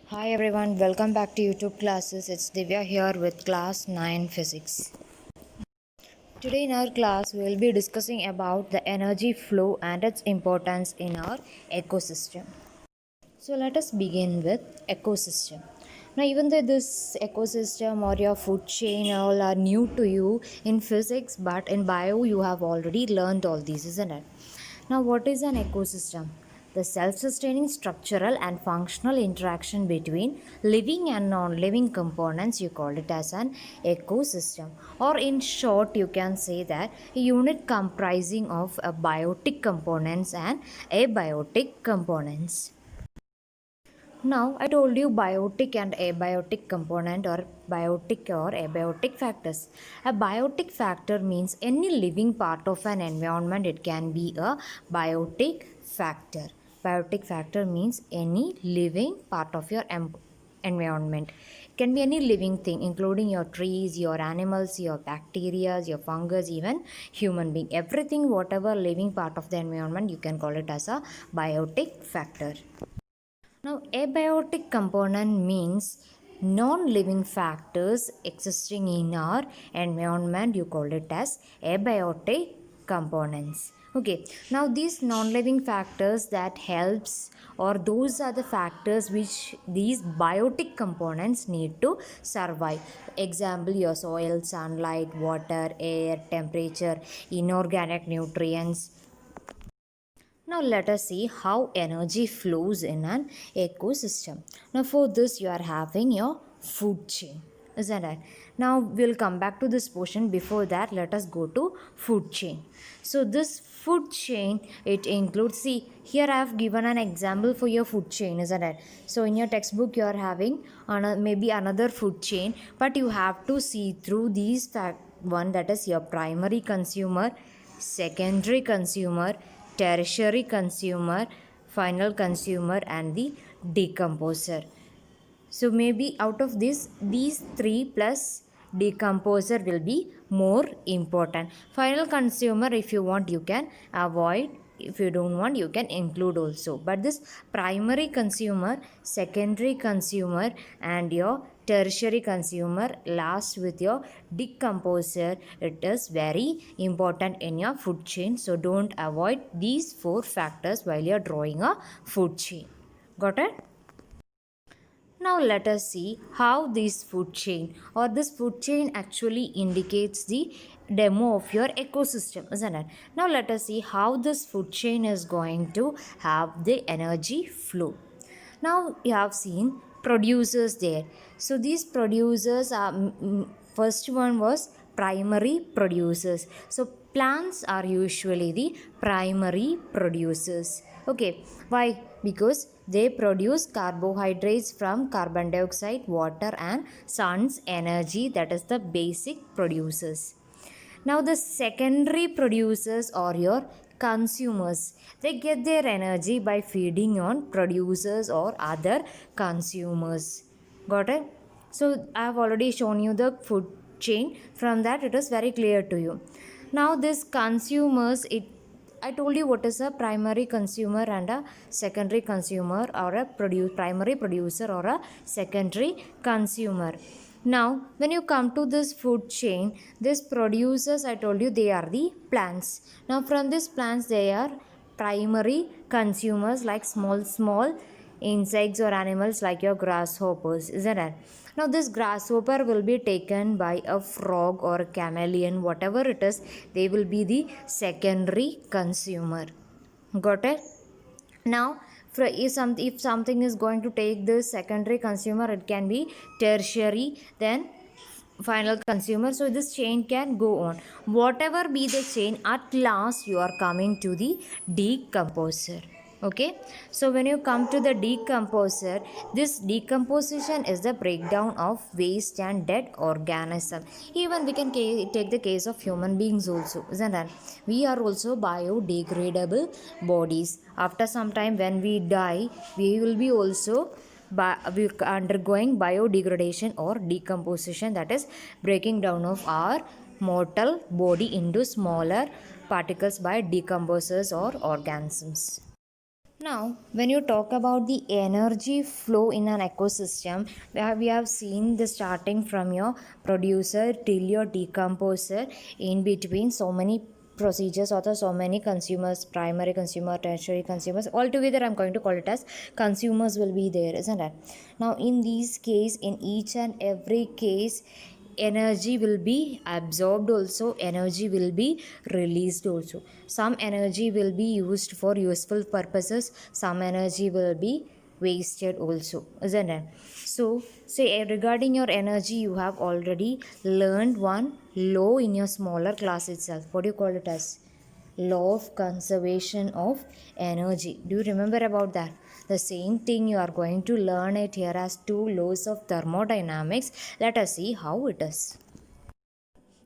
Hi everyone, welcome back to YouTube classes. It's Divya here with class 9 physics. Today in our class we will be discussing about the energy flow and its importance in our ecosystem. So let us begin with ecosystem. Now even though this ecosystem or your food chain all are new to you in physics, but in bio you have already learned all these, isn't it? Now what is an ecosystem? The self-sustaining structural and functional interaction between living and non-living components, you call it as an ecosystem. Or in short, you can say that a unit comprising of a biotic components and abiotic components. Now, I told you biotic and abiotic component or biotic or abiotic factors. A biotic factor means any living part of an environment, it can be a biotic factor. Biotic factor means any living part of your environment. It can be any living thing, including your trees, your animals, your bacteria, your fungus, even human being. Everything, whatever living part of the environment, you can call it as a biotic factor. Now, abiotic component means non-living factors existing in our environment. You call it as abiotic components. Okay, now these non-living factors that helps or those are the factors which these biotic components need to survive. Example, your soil, sunlight, water, air, temperature, inorganic nutrients. Now let us see how energy flows in an ecosystem. Now for this you are having your food chain, isn't it? Now we'll come back to this portion. Before that, let us go to food chain. So this food chain, it includes, see here I have given an example for your food chain, isn't it? So in your textbook you are having maybe another food chain, but you have to see through these one, that is your primary consumer, secondary consumer, tertiary consumer, final consumer, and the decomposer. So maybe out of this, these three plus decomposer will be more important. Final consumer, if you want, you can avoid. If you don't want, you can include also. But this primary consumer, secondary consumer, and your tertiary consumer, last with your decomposer, it is very important in your food chain. So don't avoid these four factors while you're drawing a food chain. Got it? Now let us see how this food chain or this food chain actually indicates the demo of your ecosystem, isn't it? Now let us see how this food chain is going to have the energy flow. Now you have seen producers there. So these producers are first one was primary producers. So plants are usually the primary producers. Okay, why? Because they produce carbohydrates from carbon dioxide, water, and sun's energy. That is the basic producers. Now the secondary producers are your consumers. They get their energy by feeding on producers or other consumers. Got it? So I have already shown you the food chain. From that it is very clear to you. Now this consumers, I told you what is a primary consumer and a secondary consumer, or a primary producer or a secondary consumer. Now, when you come to this food chain, these producers, I told you, they are the plants. Now, from these plants, they are primary consumers like small insects or animals like your grasshoppers, isn't it? Now, this grasshopper will be taken by a frog or a chameleon, whatever it is, they will be the secondary consumer. Got it? Now if something is going to take this secondary consumer, it can be tertiary, then final consumer. So this chain can go on, whatever be the chain, at last you are coming to the decomposer. Okay, so when you come to the decomposer, this decomposition is the breakdown of waste and dead organism. Even we can take the case of human beings also, isn't it? We are also biodegradable bodies. After some time when we die, we will be also we undergoing biodegradation or decomposition, that is breaking down of our mortal body into smaller particles by decomposers or organisms. Now, when you talk about the energy flow in an ecosystem, we have seen the starting from your producer till your decomposer, in between so many procedures or so many consumers, primary consumer, tertiary consumers, altogether I'm going to call it as consumers will be there, isn't it? Now, in these case, in each and every case, energy will be absorbed also, energy will be released also. Some energy will be used for useful purposes, some energy will be wasted also, isn't it? So say regarding your energy, you have already learned one law in your smaller class itself. What do you call it as? Law of conservation of energy. Do you remember about that? The same thing you are going to learn it here as two laws of thermodynamics. Let us see how it is.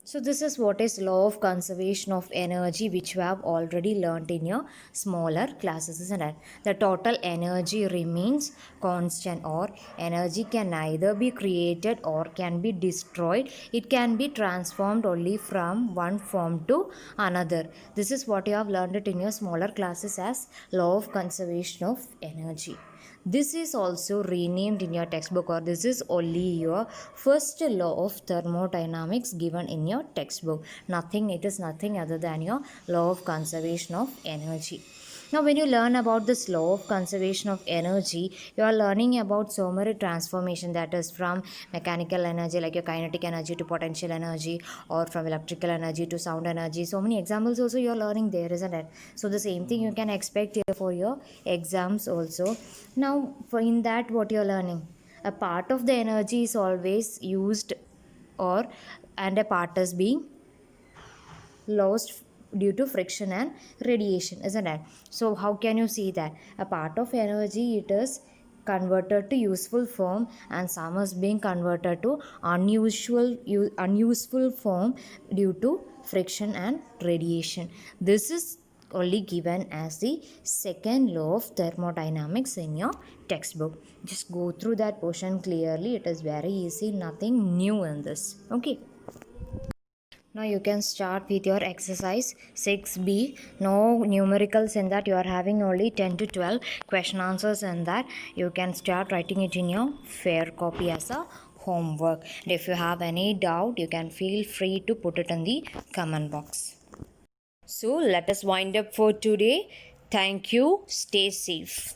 So this is what is law of conservation of energy, which you have already learnt in your smaller classes, isn't it? The total energy remains constant, or energy can neither be created or can be destroyed. It can be transformed only from one form to another. This is what you have learned it in your smaller classes as law of conservation of energy. This is also renamed in your textbook, or this is only your first law of thermodynamics given in your textbook. It is nothing other than your law of conservation of energy. Now, when you learn about this law of conservation of energy, you are learning about so many transformation, that is from mechanical energy like your kinetic energy to potential energy, or from electrical energy to sound energy. So many examples also you are learning there, isn't it? So the same thing you can expect here for your exams also. Now, for in that, what you are learning? A part of the energy is always used, or and a part is being lost due to friction and radiation, isn't it? So how can you see that a part of energy, it is converted to useful form, and some is being converted to unuseful form due to friction and radiation. This is only given as the second law of thermodynamics in your textbook. Just go through that portion clearly. It is very easy, nothing new in this. Okay. Now you can start with your exercise 6b. No numericals in that. You are having only 10 to 12 question answers in that. You can start writing it in your fair copy as a homework. And if you have any doubt, you can feel free to put it in the comment box. So let us wind up for today. Thank you. Stay safe.